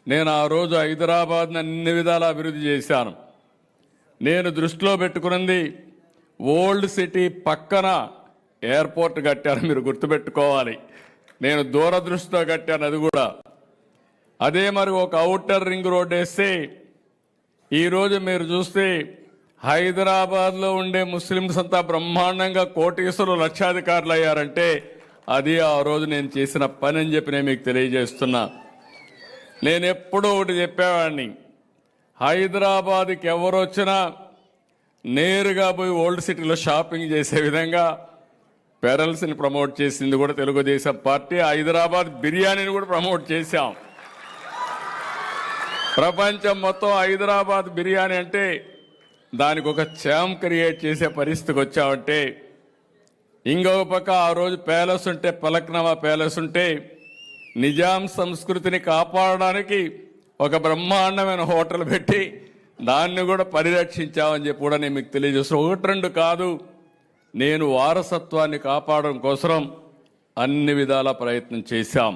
నేను ఆ రోజు హైదరాబాద్ని అన్ని విధాలా అభివృద్ధి చేశాను. నేను దృష్టిలో పెట్టుకున్నది ఓల్డ్ సిటీ పక్కన ఎయిర్పోర్ట్ కట్టాను. మీరు గుర్తుపెట్టుకోవాలి, నేను దూరదృష్టితో కట్టాను అది కూడా. అదే మరి ఒక ఔటర్ రింగ్ రోడ్ వేస్తే ఈరోజు మీరు చూస్తే హైదరాబాద్లో ఉండే ముస్లిమ్స్ అంతా బ్రహ్మాండంగా కోటీశ్వరులు లక్షాధికారులు అయ్యారంటే అది ఆ రోజు నేను చేసిన పని అని చెప్పి నేను మీకు తెలియజేస్తున్నా. నేను ఎప్పుడూ ఒకటి చెప్పేవాడిని, హైదరాబాద్కి ఎవరు వచ్చినా నేరుగా పోయి ఓల్డ్ సిటీలో షాపింగ్ చేసే విధంగా పెరల్స్ని ప్రమోట్ చేసింది కూడా తెలుగుదేశం పార్టీ. హైదరాబాద్ బిర్యానీని కూడా ప్రమోట్ చేశాం. ప్రపంచం మొత్తం హైదరాబాద్ బిర్యానీ అంటే దానికి ఒక ఛామ్ క్రియేట్ చేసే పరిస్థితికి వచ్చామంటే, ఇంకొక పక్క ఆ రోజు ప్యాలెస్ ఉంటే, పలక్నమా ప్యాలెస్ ఉంటే నిజాం సంస్కృతిని కాపాడడానికి ఒక బ్రహ్మాండమైన హోటల్ పెట్టి దాన్ని కూడా పరిరక్షించామని చెప్పి కూడా నేను మీకు తెలియజేస్తాను. ఒకటి రెండు కాదు, నేను వారసత్వాన్ని కాపాడడం కోసం అన్ని విధాల ప్రయత్నం చేశాం.